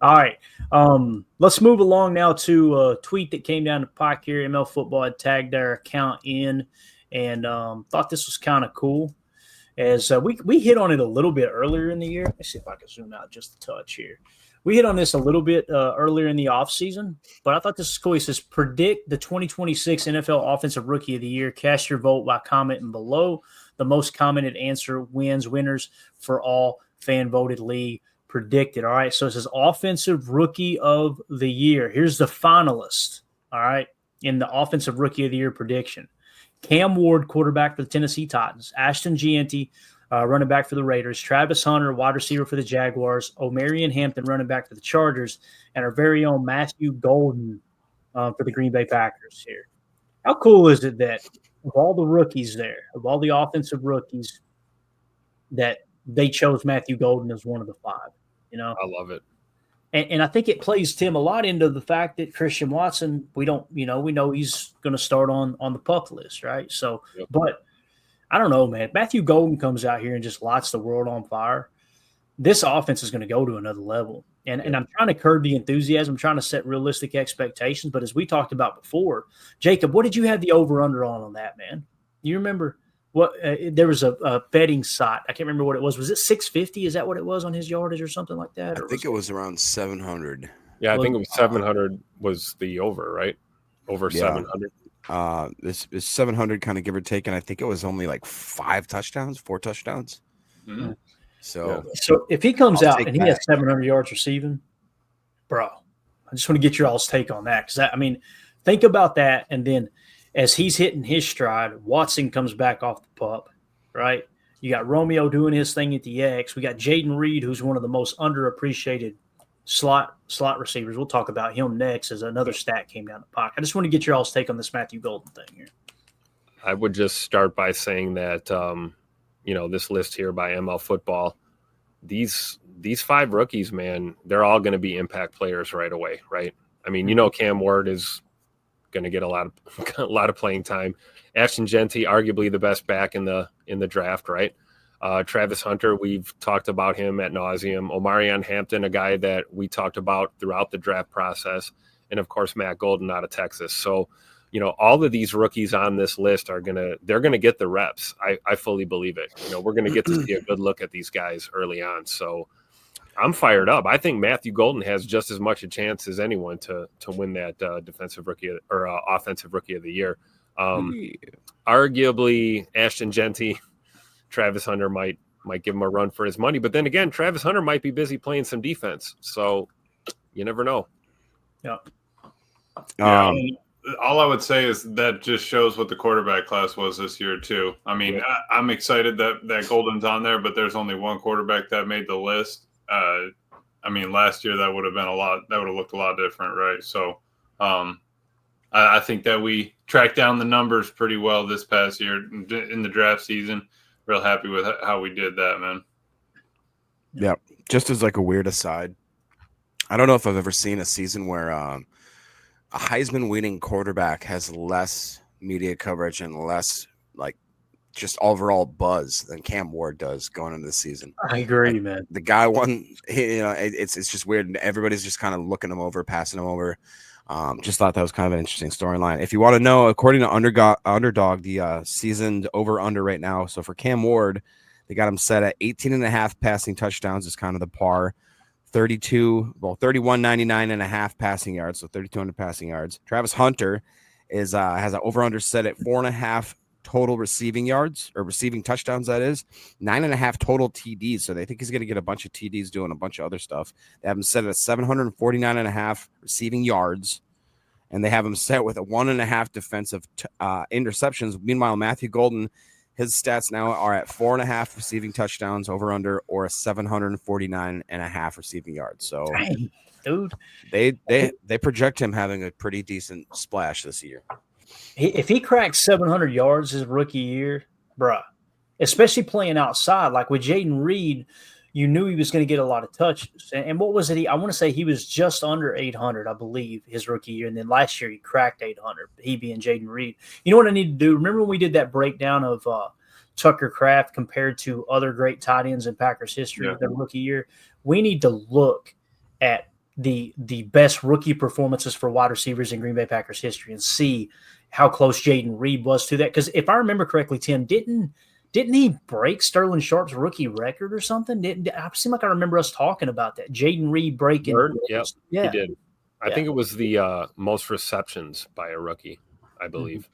All right. Let's move along now to a tweet that came down to Pike here. ML Football had tagged their account in and thought this was kind of cool. As we hit on it a little bit earlier in the year. Let's see if I can zoom out just a touch here. We hit on this a little bit earlier in the offseason, but I thought this was cool. He says, predict the 2026 NFL Offensive Rookie of the Year. Cast your vote by commenting below. The most commented answer wins. Winners for all fan-voted league predicted. All right, so it says Offensive Rookie of the Year. Here's the finalists, all right, in the Offensive Rookie of the Year prediction. Cam Ward, quarterback for the Tennessee Titans. Ashton Gianti, running back for the Raiders. Travis Hunter, wide receiver for the Jaguars. Omarion Hampton, running back for the Chargers. And our very own Matthew Golden for the Green Bay Packers here. How cool is it that of all the rookies there, of all the offensive rookies, that they chose Matthew Golden as one of the five? You know, I love it. And I think it plays Tim a lot into the fact that Christian Watson, we know he's going to start on the pup list, right? So, Yep. But I don't know, man. Matthew Golden comes out here and just lights the world on fire. This offense is going to go to another level. And I'm trying to curb the enthusiasm, trying to set realistic expectations. But as we talked about before, Jacob, what did you have the over-under on that, man? You remember what there was a betting site. I can't remember what it was. Was it 650? Is that what it was on his yardage or something like that? I think it was around 700. Yeah, I think it was 700 was the over, right? Over 700. This is 700 kind of give or take, and I think it was only like 4 touchdowns. Mm-hmm. So if he comes out and he has 700 yards receiving, bro, I just want to get your all's take on that. Because, think about that. And then as he's hitting his stride, Watson comes back off the pup, right? You got Romeo doing his thing at the X. We got Jaden Reed, who's one of the most underappreciated slot receivers. We'll talk about him next as another stat came down the pocket. I just want to get your all's take on this Matthew Golden thing here. I would just start by saying that, this list here by ML Football, these 5 rookies, man, they're all going to be impact players right away, right? Cam Ward is going to get a lot of playing time. Ashton Genty, arguably the best back in the draft, right? Travis Hunter, we've talked about him ad nauseum. Omarion Hampton, a guy that we talked about throughout the draft process, and of course Matt Golden out of Texas. So, all of these rookies on this list they're gonna get the reps. I fully believe it. We're gonna get to see a good look at these guys early on. So I'm fired up. I think Matthew Golden has just as much a chance as anyone to win that defensive rookie or offensive rookie of the year. Arguably Ashton Genty, Travis Hunter might give him a run for his money. But then again, Travis Hunter might be busy playing some defense. So you never know. Yeah. All I would say is that just shows what the quarterback class was this year, too. I'm excited that Golden's on there, but there's only one quarterback that made the list. Last year that would have looked a lot different, right? So I think that we tracked down the numbers pretty well this past year in the draft season. Real happy with how we did that, man. Yeah. Just as like a weird aside, I don't know if I've ever seen a season where a Heisman winning quarterback has less media coverage and less like just overall buzz than Cam Ward does going into the season. I agree, man. The guy won, it's just weird. Everybody's just kind of looking him over, passing him over. Just thought that was kind of an interesting storyline. If you want to know, according to Underdog, the seasoned over-under right now. So for Cam Ward, they got him set at 18.5 passing touchdowns is kind of the par. 31.99.5 passing yards, so 3,200 passing yards. Travis Hunter has an over-under set at 4.5 total receiving yards or receiving touchdowns. That is 9.5 total TDs. So they think he's going to get a bunch of TDs doing a bunch of other stuff. They have him set at 749.5 receiving yards, and they have him set with a 1.5 defensive interceptions. Meanwhile, Matthew Golden, his stats now are at 4.5 receiving touchdowns over under or a 749.5 receiving yards. So, dang, dude, they project him having a pretty decent splash this year. If he cracks 700 yards his rookie year, bruh, especially playing outside, like with Jaden Reed, you knew he was going to get a lot of touches. And what was it? I want to say he was just under 800, I believe, his rookie year. And then last year he cracked 800, he being Jaden Reed. You know what I need to do? Remember when we did that breakdown of Tucker Kraft compared to other great tight ends in Packers history of their rookie year? We need to look at the best rookie performances for wide receivers in Green Bay Packers history and see how close Jaden Reed was to that. Because if I remember correctly, Tim, didn't he break Sterling Sharp's rookie record or something? I seem like I remember us talking about that. Jaden Reed breaking. Yep, yeah, he did. I think it was the most receptions by a rookie, I believe.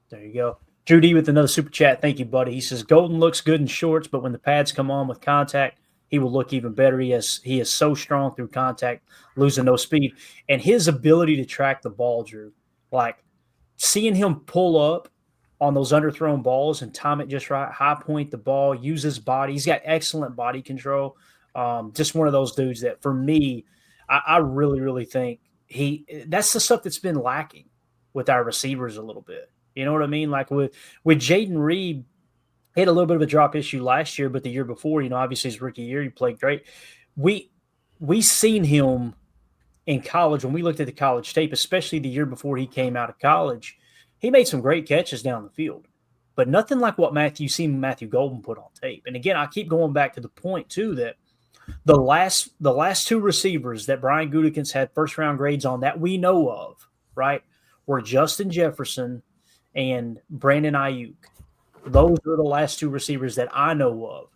There you go. Drew D with another super chat. Thank you, buddy. He says Golden looks good in shorts, but when the pads come on with contact, he will look even better. He is so strong through contact, losing no speed. And his ability to track the ball, Drew, like seeing him pull up on those underthrown balls and time it just right, high point the ball, use his body. He's got excellent body control. Just one of those dudes that for me, I really, really think that's the stuff that's been lacking with our receivers a little bit. You know what I mean? Like with Jaden Reed, he had a little bit of a drop issue last year, but the year before, obviously his rookie year, he played great. We seen him in college when we looked at the college tape, especially the year before he came out of college. He made some great catches down the field, but nothing like what Matthew Golden put on tape. And again, I keep going back to the point too that the last two receivers that Brian Gutekunst had first round grades on that we know of, right, were Justin Jefferson and Brandon Ayuk. Those are the last two receivers that I know of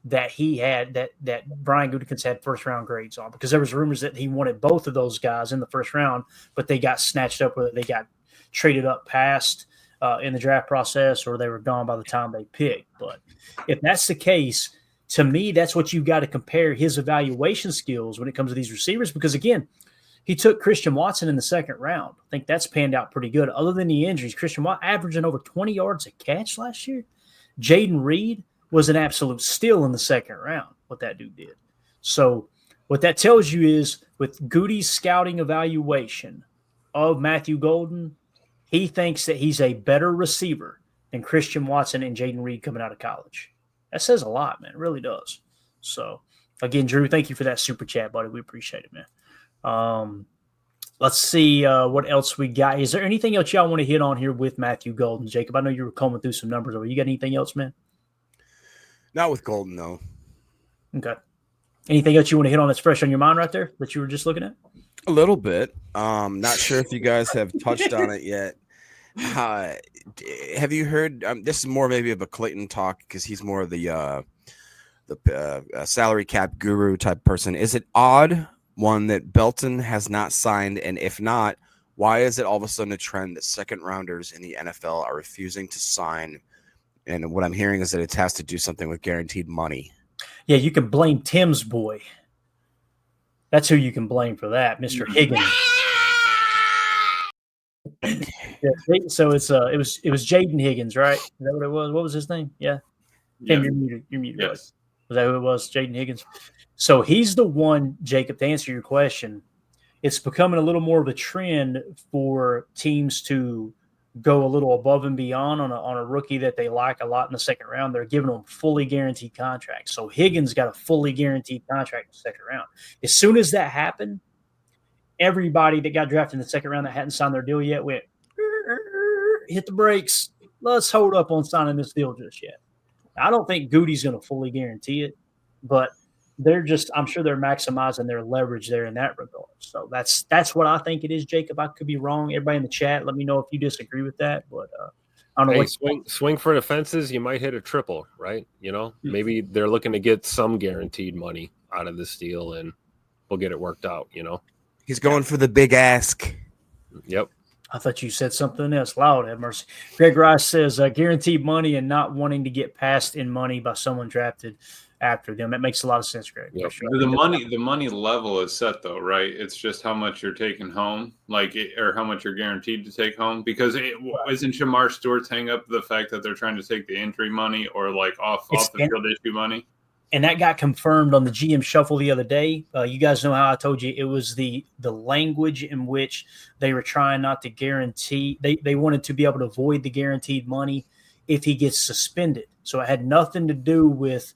that he had that Brian Gutekunst had first round grades on, because there was rumors that he wanted both of those guys in the first round, but they got snatched up, or they got traded up past in the draft process, or they were gone by the time they picked. But if that's the case, to me, that's what you've got to compare his evaluation skills when it comes to these receivers, because again, he took Christian Watson in the second round. I think that's panned out pretty good. Other than the injuries, Christian Watson averaging over 20 yards a catch last year. Jaden Reed was an absolute steal in the second round, what that dude did. So what that tells you is with Goody's scouting evaluation of Matthew Golden, he thinks that he's a better receiver than Christian Watson and Jaden Reed coming out of college. That says a lot, man. It really does. So, again, Drew, thank you for that super chat, buddy. We appreciate it, man. Let's see what else we got. Is there anything else y'all want to hit on here with Matthew Golden, Jacob? I know you were combing through some numbers over. You got anything else, man? Not with Golden, no. Okay. Anything else you want to hit on that's fresh on your mind right there that you were just looking at? A little bit. Not sure if you guys have touched on it yet. Have you heard? This is more maybe of a Clayton talk, because he's more of the salary cap guru type person. Is it odd, one, that Belton has not signed, and if not, why is it all of a sudden a trend that second rounders in the NFL are refusing to sign? And what I'm hearing is that it has to do something with guaranteed money. Yeah, you can blame Tim's boy. That's who you can blame for that, Mr. Higgins. Yeah, so it was Jaden Higgins, right? Is that what it was? What was his name? Yeah. Tim, you're muted. You're muted. Yes. Was that who it was? Jaden Higgins. So he's the one, Jacob, to answer your question. It's becoming a little more of a trend for teams to go a little above and beyond on a rookie that they like a lot in the second round. They're giving them fully guaranteed contracts. So Higgins got a fully guaranteed contract in the second round. As soon as that happened, everybody that got drafted in the second round that hadn't signed their deal yet went, hit the brakes. Let's hold up on signing this deal just yet. I don't think Goody's going to fully guarantee it, but I'm sure they're maximizing their leverage there in that regard. So that's what I think it is, Jacob. I could be wrong. Everybody in the chat, let me know if you disagree with that. But I don't know. Swing for the fences. You might hit a triple, right? Maybe they're looking to get some guaranteed money out of this deal, and we'll get it worked out. He's going for the big ask. Yep. I thought you said something else. Loud, have mercy. Greg Rice says guaranteed money and not wanting to get passed in money by someone drafted after them. That makes a lot of sense, Greg. Yep. Sure. The money level is set though, right? It's just how much you're taking home, or how much you're guaranteed to take home. Because isn't Shamar Stewart's hang up the fact that they're trying to take the injury money or off the field issue money? And that got confirmed on the GM Shuffle the other day. You guys know how I told you it was the language in which they were trying not to guarantee. They wanted to be able to avoid the guaranteed money if he gets suspended. So it had nothing to do with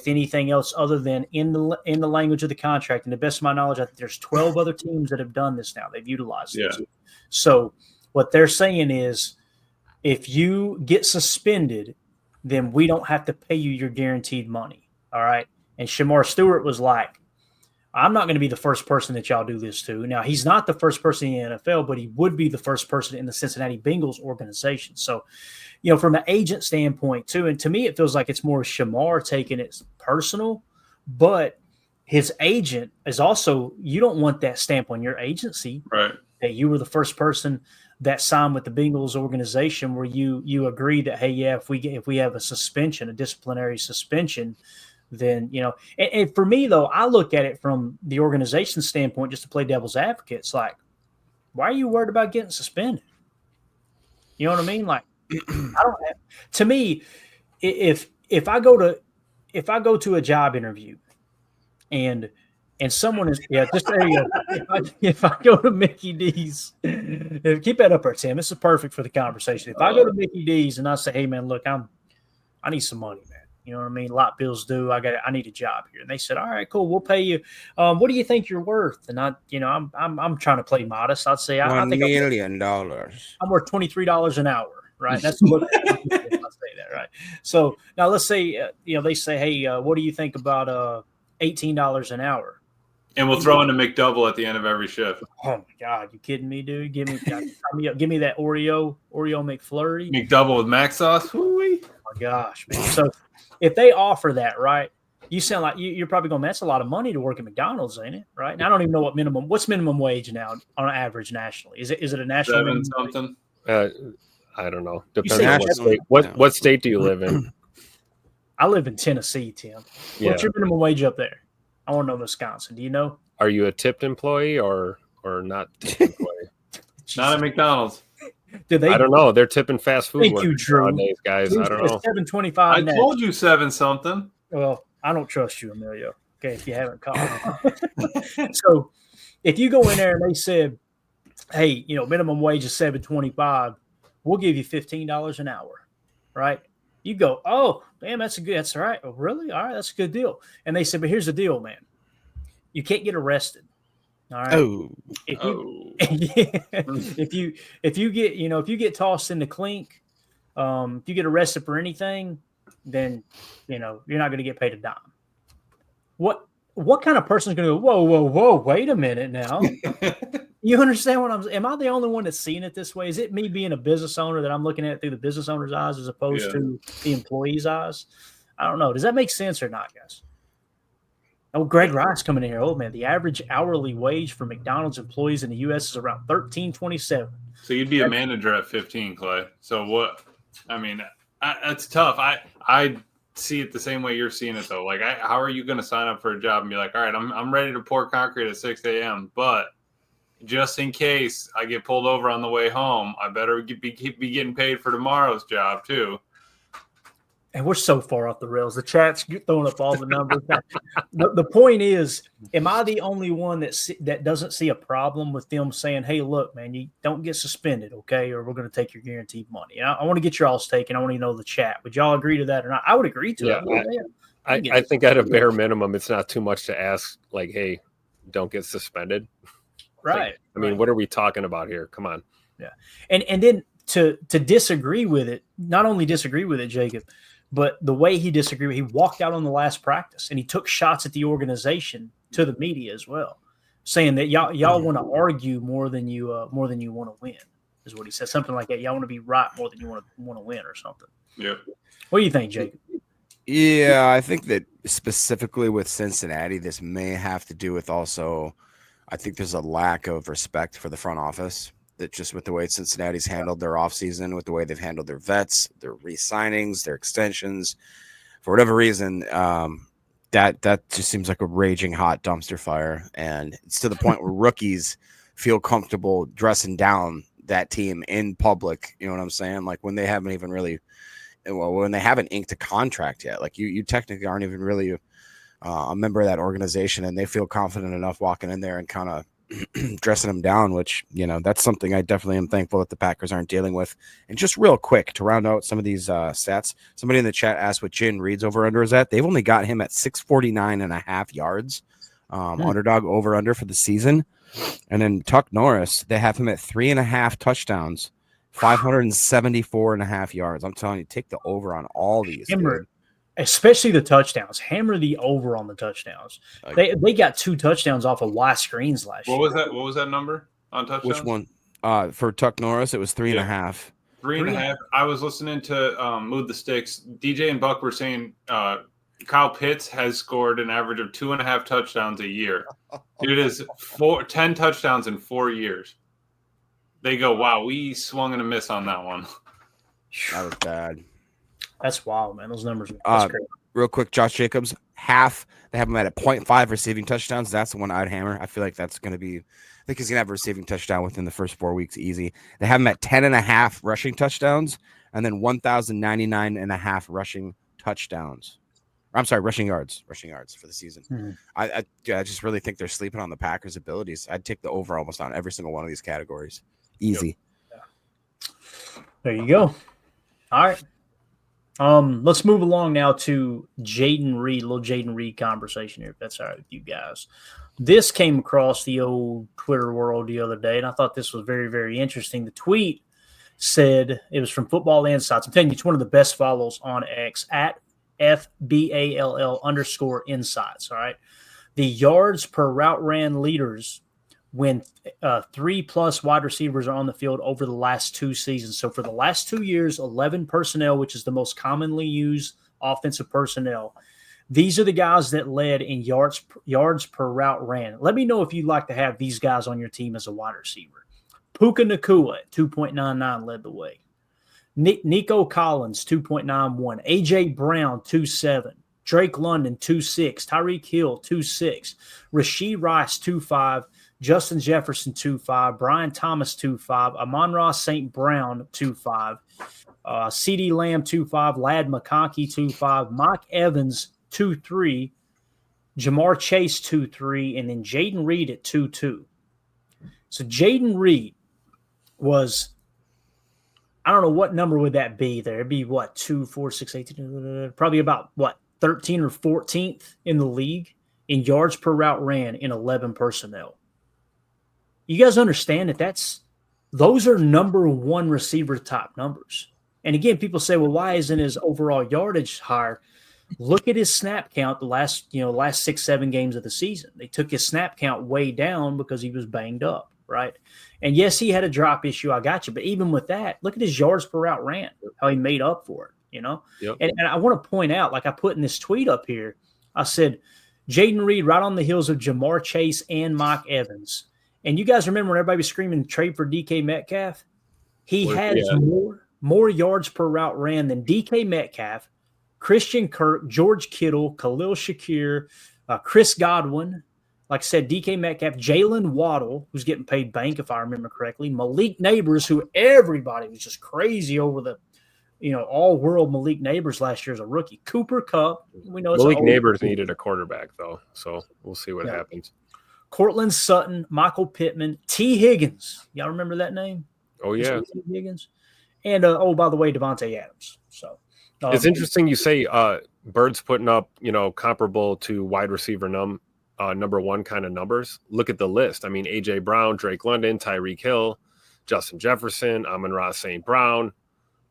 anything else other than in the language of the contract. And to the best of my knowledge, I think there's 12 other teams that have done this now. They've utilized it. So what they're saying is if you get suspended, then we don't have to pay you your guaranteed money. All right. And Shamar Stewart was like, I'm not going to be the first person that y'all do this to. Now, he's not the first person in the NFL, but he would be the first person in the Cincinnati Bengals organization. So, from an agent standpoint, too, and to me, it feels like it's more Shamar taking it personal, but his agent is also, you don't want that stamp on your agency. Right. That you were the first person that signed with the Bengals organization where you agree that, hey, yeah, if we have a suspension, a disciplinary suspension, then, and for me, though, I look at it from the organization standpoint, just to play devil's advocate. It's like, why are you worried about getting suspended? You know what I mean? Like, to me, if I go to a job interview and someone is, just there you go. If I go to Mickey D's, keep that up there, Tim. This is perfect for the conversation. If I go to Mickey D's and I say, hey man, look, I need some money, man. You know what I mean? A lot of bills due. I need a job here. And they said, all right, cool. We'll pay you. What do you think you're worth? And I'm trying to play modest. I'd say I think $1 million. I'm worth $23 an hour. Right. That's what I say that. Right. So now let's say, they say, hey, what do you think about $18 an hour? And we'll throw in a McDouble at the end of every shift. Oh my God, you kidding me, dude? Give me that Oreo McFlurry. McDouble with mac sauce. Woo-wee. Oh my gosh, man. So if they offer that, right, you sound like you're probably going, that's a lot of money to work at McDonald's, ain't it? Right. And I don't even know what's minimum wage now on average nationally. Is it a national 7 something? I don't know. Depends on what state. What state do you live in? I live in Tennessee, Tim. What's your minimum wage up there? I want to know Wisconsin. Do you know? Are you a tipped employee or not tipped employee? Not at McDonald's. I don't know. They're tipping fast food Thank you, Drew. nowadays, guys. I don't know. $7.25. I told you 7 something. Well, I don't trust you, Emilio. Okay, if you haven't called. So, if you go in there and they said, "Hey, minimum wage is $7.25, we'll give you $15 an hour," right? You go, "Oh, damn, that's all right." Oh, really? All right, that's a good deal. And they said, "But here's the deal, man. You can't get arrested." All right. If you get tossed in the clink, if you get arrested for anything, then you're not going to get paid a dime. What kind of person is going to go, whoa, wait a minute now? You understand am I the only one that's seeing it this way? Is it me being a business owner that I'm looking at it through the business owner's eyes as opposed to the employee's eyes? I don't know. Does that make sense or not, guys? Oh, Greg Rice coming in here. Oh man, the average hourly wage for McDonald's employees in the U.S. is around $13.27. So you'd be a manager at 15, Clay. So what? I mean, that's tough. I see it the same way you're seeing it though. Like, how are you going to sign up for a job and be like, all right, I'm ready to pour concrete at 6 a.m., but just in case I get pulled over on the way home, I better be getting paid for tomorrow's job too. And we're so far off the rails. The chat's throwing up all the numbers. The point is, am I the only one that doesn't see a problem with them saying, hey, look, man, you don't get suspended, okay, or we're going to take your guaranteed money? I want to get y'all's take, and I want to know the chat. Would y'all agree to that or not? I would agree to it. I think at a bare minimum, it's not too much to ask, like, hey, don't get suspended. Right. What are we talking about here? Come on. Yeah. And then to disagree with it, not only disagree with it, Jacob, but the way he disagreed, he walked out on the last practice and he took shots at the organization to the media as well, saying that y'all want to argue more than you want to win, is what he said. Something like that. Y'all want to be right more than you want to win or something. Yeah. What do you think, Jacob? Yeah, I think that specifically with Cincinnati, this may have to do with also, I think there's a lack of respect for the front office. That just with the way Cincinnati's handled their offseason, with the way they've handled their vets, their re-signings, their extensions, for whatever reason, that just seems like a raging hot dumpster fire. And it's to the point where rookies feel comfortable dressing down that team in public. You know what I'm saying? Like when they haven't even really, when they haven't inked a contract yet, like you technically aren't even really a member of that organization, and they feel confident enough walking in there and kind of dressing them down, which, that's something I definitely am thankful that the Packers aren't dealing with. And just real quick to round out some of these stats, somebody in the chat asked what Jaden Reed's over under is at. They've only got him at 649.5 yards, underdog over under for the season. And then Tuck Norris, they have him at 3.5 touchdowns, 574.5 yards. I'm telling you, take the over on all these. especially the touchdowns. Hammer the over on the touchdowns. They got 2 touchdowns off of Y screens last year. What was that number on touchdowns? Which one? For Tuck Norris, it was 3.5. 3.5. I was listening to Move the Sticks. DJ and Buck were saying Kyle Pitts has scored an average of 2.5 touchdowns a year. It is 10 touchdowns in 4 years. They go, wow, we swung and a miss on that one. That was bad. That's wild, man. Those numbers are crazy. Real quick, Josh Jacobs, half. They have him at 0.5 receiving touchdowns. That's the one I'd hammer. I feel like that's going to be – I think he's going to have a receiving touchdown within the first 4 weeks easy. They have him at 10.5 rushing touchdowns and then 1,099.5 rushing touchdowns. I'm sorry, rushing yards for the season. Mm-hmm. I just really think they're sleeping on the Packers' abilities. I'd take the over almost on every single one of these categories. Easy. Yep. Yeah. There you go. All right. Let's move along now to Jaden Reed, little Jaden Reed conversation here, if that's all right with you guys. This came across the old Twitter world the other day, and I thought this was very, very interesting. The tweet said, it was from Football Insights. I'm telling you, it's one of the best follows on X, at FBALL_insights, all right? The yards per route ran leaders when 3+ wide receivers are on the field over the last 2 seasons. So for the last 2 years, 11 personnel, which is the most commonly used offensive personnel. These are the guys that led in yards per route ran. Let me know if you'd like to have these guys on your team as a wide receiver. Puka Nacua at 2.99 led the way. Nico Collins, 2.91. A.J. Brown, 2.7. Drake London, 2.6. Tyreek Hill, 2.6. Rashee Rice, 2.5. Justin Jefferson, 2.5. Brian Thomas, 2.5. Amon-Ra St. Brown, 2.5. CeeDee Lamb, 2.5. Lad McConkey, 2.5. Mike Evans, 2.3. Jamar Chase, 2.3. And then Jaden Reed at 2.2. So Jaden Reed was, I don't know what number would that be there. It'd be what, 2, 4, 6, 8, probably about what, 13 or 14th in the league in yards per route ran in 11 personnel. You guys understand that those are number 1 receiver top numbers. And again, people say, well, why isn't his overall yardage higher? Look at his snap count the last 6, 7 games of the season. They took his snap count way down because he was banged up, right? And yes, he had a drop issue. I got you. But even with that, look at his yards per route ran, how he made up for it, you know? Yep. And I want to point out, like I put in this tweet up here, I said, Jaden Reed right on the heels of Jamar Chase and Mike Evans. And you guys remember when everybody was screaming trade for DK Metcalf? He has more yards per route ran than DK Metcalf, Christian Kirk, George Kittle, Khalil Shakir, Chris Godwin. Like I said, DK Metcalf, Jalen Waddle, who's getting paid bank, if I remember correctly, Malik Neighbors, who everybody was just crazy over the, all-world Malik Neighbors last year as a rookie. Cooper Kupp. We know Malik Neighbors needed a quarterback, though, so we'll see what happens. Cortland Sutton, Michael Pittman, T. Higgins. Y'all remember that name? Oh, yeah. T. Higgins. And, by the way, Devontae Adams. So it's interesting you say Bird's putting up, comparable to wide receiver number 1 kind of numbers. Look at the list. I mean, A.J. Brown, Drake London, Tyreek Hill, Justin Jefferson, Amon-Ra St. Brown,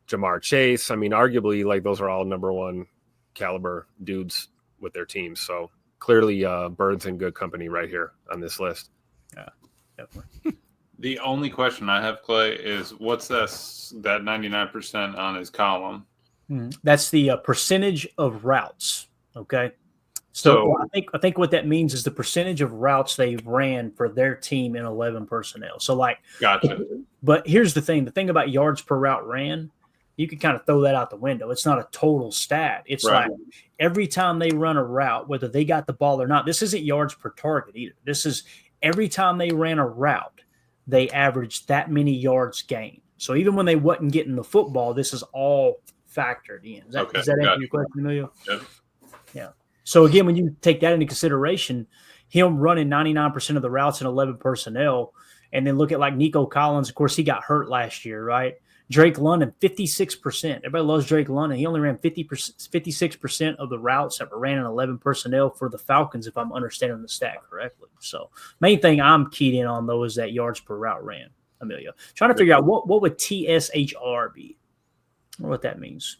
Jamar Chase. I mean, arguably, like, those are all number 1 caliber dudes with their teams. So clearly Bird's in good company right here on this list. Yeah, definitely. The only question I have, Clay, is what's that 99% on his column? That's the percentage of routes, okay? So I think what that means is the percentage of routes they ran for their team in 11 personnel. So, like, gotcha. But here's the thing about yards per route ran, you can kind of throw that out the window. It's not a total stat. It's like every time they run a route, whether they got the ball or not, this isn't yards per target either. This is every time they ran a route, they averaged that many yards gained. So even when they wasn't getting the football, this is all factored in. Does that answer your question, Emilio? Yep. Yeah. So again, when you take that into consideration, him running 99% of the routes in 11 personnel, and then look at like Nico Collins, of course, he got hurt last year, right? Drake London, 56%. Everybody loves Drake London. He only ran 56% of the routes that were ran in 11 personnel for the Falcons, if I'm understanding the stat correctly. So main thing I'm keyed in on, though, is that yards per route ran, Emilio. Trying to figure out what would TSHR be, or what that means.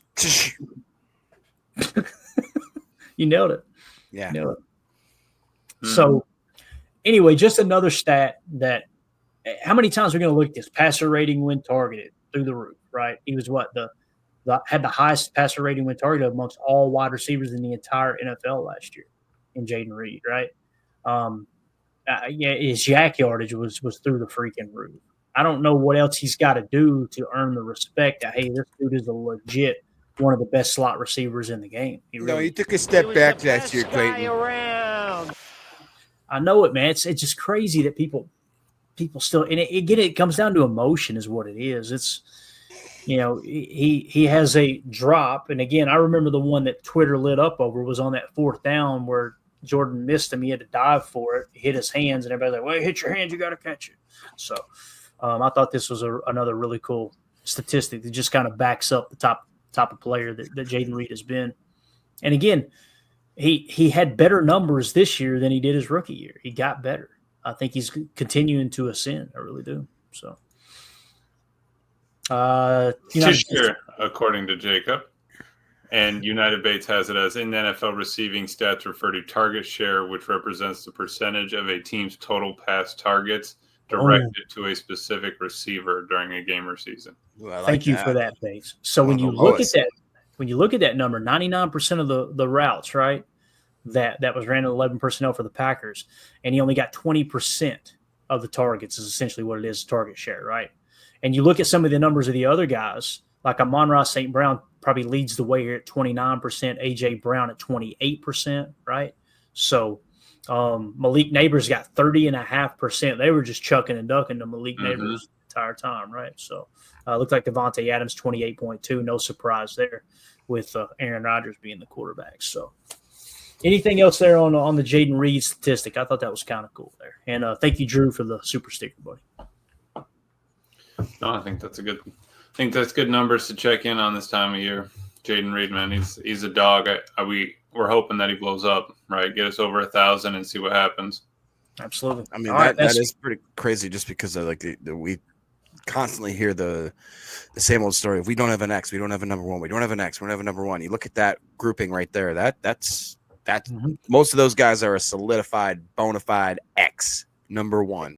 You nailed it. Yeah. Nailed it. Mhm. So anyway, just another stat that how many times are we going to look at this? Passer rating when targeted through the roof, right? He was what had the highest passer rating when targeted amongst all wide receivers in the entire NFL last year in Jaden Reed, right? Yeah, his yak yardage was through the freaking roof. I don't know what else he's got to do to earn the respect that hey, this dude is a legit one of the best slot receivers in the game. No, he took a step back last year, Clayton. I know it, man. It's just crazy that people still and again it comes down to emotion is what it is. It's he has a drop, and again I remember the one that Twitter lit up over was on that fourth down where Jordan missed him. He had to dive for it, hit his hands, and everybody's like, "Well, hit your hands, you got to catch it." So I thought this was another really cool statistic that just kind of backs up the top of player that Jaden Reed has been. And again, he had better numbers this year than he did his rookie year. He got better. I think he's continuing to ascend. I really do. So, Sure, according to Jacob. And United Bates has it as in NFL receiving stats refer to target share, which represents the percentage of a team's total pass targets directed to a specific receiver during a game or season. Ooh, I like Thank you that. for that, Bates. So when you look at that number, 99% of the routes, right, that was ran in 11 personnel for the Packers, and he only got 20% of the targets is essentially what it is, target share, right? And you look at some of the numbers of the other guys, like Amon-Ra St. Brown probably leads the way here at 29%, A.J. Brown at 28%, right? So Malik Neighbors got 30.5%. They were just chucking and ducking to Malik Neighbors the entire time, right? So looked like Devontae Adams, 28.2. No surprise there with Aaron Rodgers being the quarterback. So anything else there on the Jaden Reed statistic? I thought that was kind of cool there. And thank you, Drew, for the super sticker, buddy. No, I think that's good numbers to check in on this time of year. Jaden Reed, man, he's a dog. We're hoping that he blows up, right? Get us over 1,000 and see what happens. Absolutely. I mean, that is pretty crazy just because of we constantly hear the same old story. If we don't have an X, we don't have a number one. We don't have an X, we don't have a number one. You look at that grouping right there. That's most of those guys are a solidified, bona fide X number one.